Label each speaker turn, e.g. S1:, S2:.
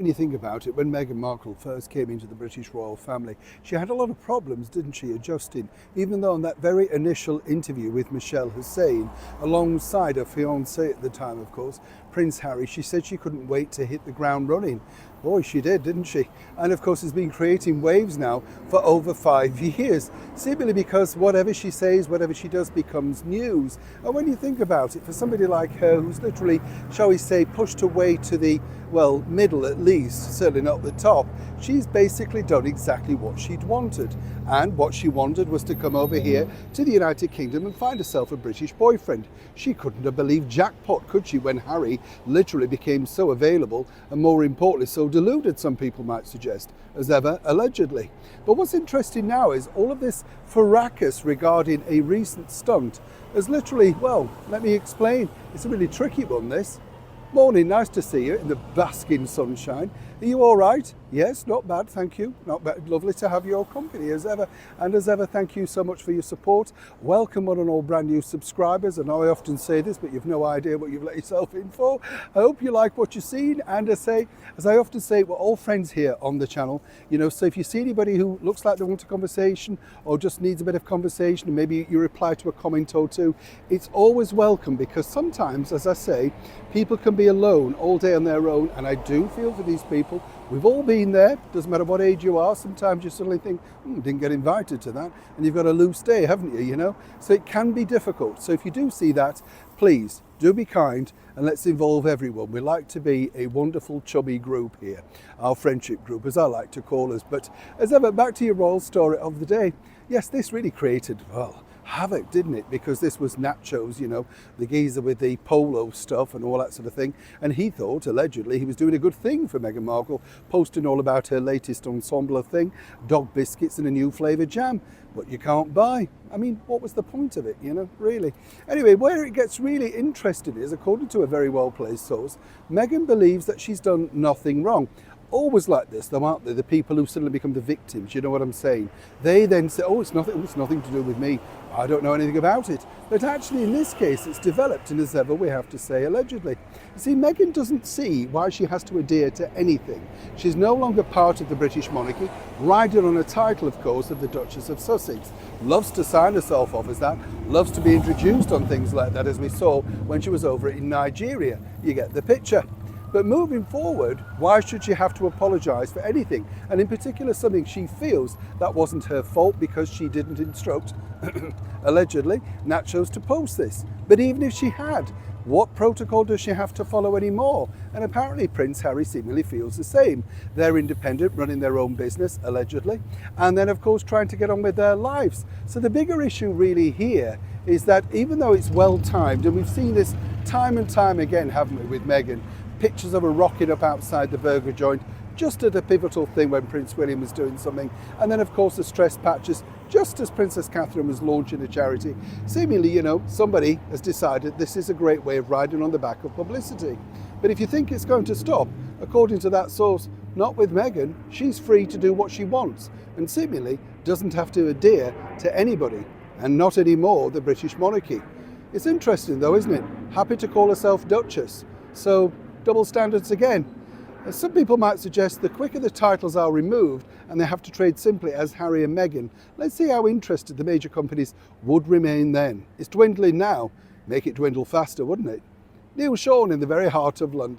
S1: When you think about it, when Meghan Markle first came into the British royal family, she had a lot of problems, didn't she, adjusting, even though in that very initial interview with Michelle Hussein, alongside her fiancé at the time, of course, Prince Harry, she said she couldn't wait to hit the ground running. Boy, she did, didn't she? And of course, has been creating waves now for over 5 years, simply because whatever she says, whatever she does becomes news. And when you think about it, for somebody like her, who's literally, shall we say, pushed her way to the, well, middle at least, certainly not the top, she's basically done exactly what she'd wanted. And what she wanted was to come over here to the United Kingdom and find herself a British boyfriend. She couldn't have believed jackpot, could she, when Harry literally became so available and, more importantly, so deluded, some people might suggest, as ever, allegedly. But what's interesting now is all of this fracas regarding a recent stunt has literally, well, let me explain. It's a really tricky one, this. Morning, nice to see you in the basking sunshine. Are you all right? Yes, not bad, thank you. Not bad. Lovely to have your company as ever. And as ever, thank you so much for your support. Welcome one and all brand new subscribers. I know I often say this, but you've no idea what you've let yourself in for. I hope you like what you've seen. And as I often say, we're all friends here on the channel. You know, so if you see anybody who looks like they want a conversation or just needs a bit of conversation, and maybe you reply to a comment or two, it's always welcome, because sometimes, as I say, people can be alone all day on their own, and I do feel for these people. We've all been there, doesn't matter what age you are. Sometimes you suddenly think, didn't get invited to that, and you've got a loose day, haven't you, So it can be difficult. So if you do see that, please do be kind, and let's involve everyone. We like to be a wonderful chubby group here, our friendship group, as I like to call us. But as ever, back to your royal story of the day. Yes, this really created, well, havoc, didn't it? Because this was Nacho's, the geezer with the polo stuff and all that sort of thing. And he thought, allegedly, he was doing a good thing for Meghan Markle, posting all about her latest ensemble thing, dog biscuits and a new flavoured jam. But you can't buy. I mean, what was the point of it, really? Anyway, where it gets really interesting is, according to a very well-placed source, Meghan believes that she's done nothing wrong. Always like this, though, aren't they? The people who suddenly become the victims, you know what I'm saying? They then say, oh, it's nothing to do with me. I don't know anything about it. But actually, in this case, it's developed, and as ever, we have to say, allegedly. You see, Meghan doesn't see why she has to adhere to anything. She's no longer part of the British monarchy, riding on a title, of course, of the Duchess of Sussex. Loves to sign herself off as that, loves to be introduced on things like that, as we saw when she was over in Nigeria. You get the picture. But moving forward, why should she have to apologise for anything? And in particular, something she feels that wasn't her fault because she didn't instruct, allegedly, Nacho's to post this. But even if she had, what protocol does she have to follow anymore? And apparently Prince Harry seemingly feels the same. They're independent, running their own business, allegedly, and then of course trying to get on with their lives. So the bigger issue really here is that even though it's well timed, and we've seen this time and time again, haven't we, with Meghan, pictures of her rocking up outside the burger joint, just at a pivotal thing when Prince William was doing something. And then, of course, the stress patches, just as Princess Catherine was launching a charity. Seemingly, somebody has decided this is a great way of riding on the back of publicity. But if you think it's going to stop, according to that source, not with Meghan. She's free to do what she wants, and seemingly doesn't have to adhere to anybody, and not anymore the British monarchy. It's interesting, though, isn't it? Happy to call herself Duchess. So, double standards again. As some people might suggest, the quicker the titles are removed and they have to trade simply as Harry and Meghan, let's see how interested the major companies would remain then. It's dwindling now. Make it dwindle faster, wouldn't it? Neil Sean in the very heart of London.